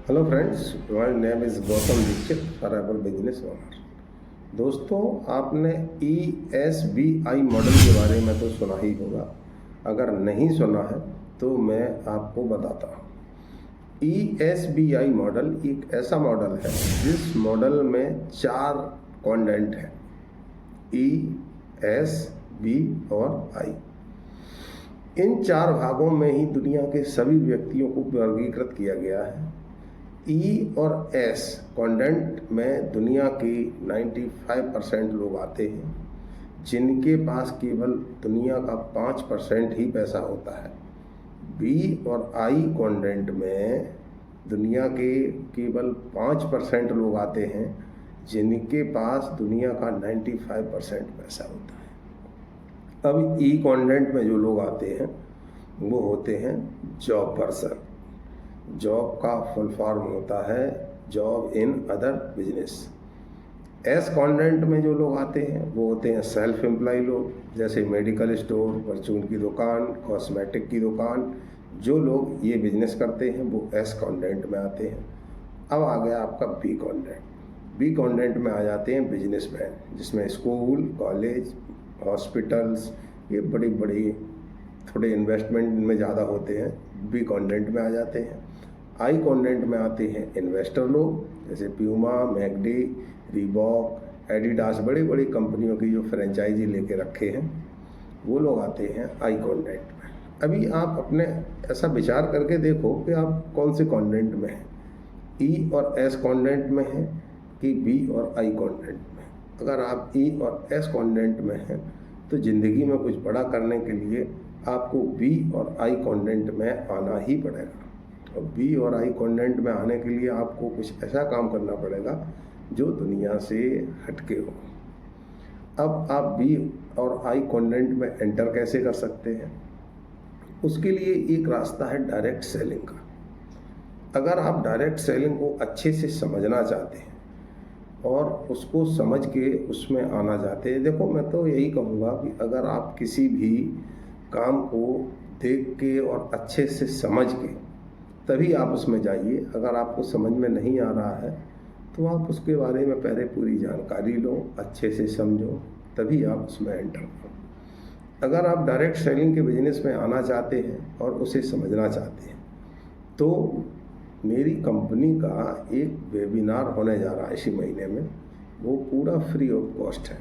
Hello friends, my name is Gautam Dikshit, forever business owner. दोस्तों, आपने ESBI model के बारे में तो सुना ही होगा। अगर नहीं सुना है तो मैं आपको बताता हूँ। ESBI मॉडल एक ऐसा मॉडल है जिस मॉडल में 4 क्वाड्रेंट हैं: E, S, B और I। इन 4 भागों में ही दुनिया के सभी व्यक्तियों को वर्गीकृत किया गया है। E और S क्वाड्रेंट में दुनिया के 95% लोग आते हैं, जिनके पास केवल दुनिया का 5% ही पैसा होता है। B और I क्वाड्रेंट में दुनिया के केवल 5% लोग आते हैं, जिनके पास दुनिया का 95% पैसा होता है। अब E क्वाड्रेंट में जो लोग आते हैं वो होते हैं जॉब पर्सन। जॉब का फुल फॉर्म होता है job in other business. S quadrant में जो लोग आते हैं वो होते हैं सेल्फ एम्प्लॉय लोग, जैसे मेडिकल स्टोर, परचून की दुकान, कॉस्मेटिक की दुकान। जो लोग ये बिजनेस करते हैं वो एस क्वाड्रेंट में आते हैं। अब आ गया आपका बी क्वाड्रेंट। बी क्वाड्रेंट में आ जाते हैं बिजनेसमैन, जिसमें स्कूल, कॉलेज, हॉस्पिटल्स, ये बड़ी बड़ी थोड़े इन्वेस्टमेंट में ज़्यादा होते हैं, बी क्वाड्रेंट में आ जाते हैं। आई क्वाड्रेंट में आते हैं इन्वेस्टर लोग, जैसे प्यूमा, मैकडी, रीबॉक, एडिडास, बड़ी बड़ी कंपनियों की जो फ्रेंचाइजी लेके रखे हैं वो लोग आते हैं आई क्वाड्रेंट में। अभी आप अपने ऐसा विचार करके देखो कि आप कौन से क्वाड्रेंट में हैं, ई और एस क्वाड्रेंट में हैं कि बी और आई क्वाड्रेंट में। अगर आप ई और एस क्वाड्रेंट में हैं तो ज़िंदगी में कुछ बड़ा करने के लिए आपको बी और आई क्वाड्रेंट में आना ही पड़ेगा। और बी और आई क्वाड्रेंट में आने के लिए आपको कुछ ऐसा काम करना पड़ेगा जो दुनिया से हटके हो। अब आप बी और आई क्वाड्रेंट में एंटर कैसे कर सकते हैं? उसके लिए एक रास्ता है डायरेक्ट सेलिंग का। अगर आप डायरेक्ट सेलिंग को अच्छे से समझना चाहते हैं और उसको समझ के उसमें आना चाहते हैं, देखो मैं तो यही कहूँगा कि अगर आप किसी भी काम को देख के और अच्छे से समझ के तभी आप उसमें जाइए। अगर आपको समझ में नहीं आ रहा है तो आप उसके बारे में पहले पूरी जानकारी लो, अच्छे से समझो, तभी आप उसमें एंटर करो। अगर आप डायरेक्ट सेलिंग के बिजनेस में आना चाहते हैं और उसे समझना चाहते हैं तो मेरी कंपनी का एक वेबिनार होने जा रहा है इसी महीने में। वो पूरा फ्री ऑफ कॉस्ट है।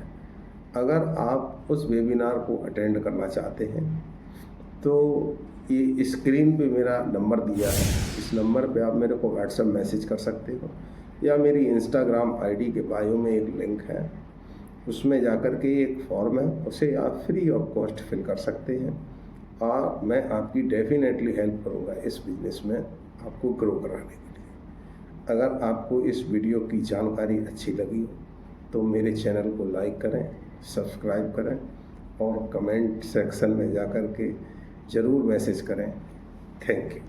अगर आप उस वेबिनार को अटेंड करना चाहते हैं तो ये स्क्रीन पे मेरा नंबर दिया है, इस नंबर पे आप मेरे को व्हाट्सएप मैसेज कर सकते हो, या मेरी इंस्टाग्राम आईडी के बायो में एक लिंक है, उसमें जाकर के एक फॉर्म है, उसे आप फ्री ऑफ कॉस्ट फिल कर सकते हैं और मैं आपकी डेफिनेटली हेल्प करूँगा इस बिज़नेस में आपको ग्रो कराने के लिए। अगर आपको इस वीडियो की जानकारी अच्छी लगी हो तो मेरे चैनल को लाइक करें, सब्सक्राइब करें और कमेंट सेक्शन में जाकर के ज़रूर मैसेज करें। Thank you.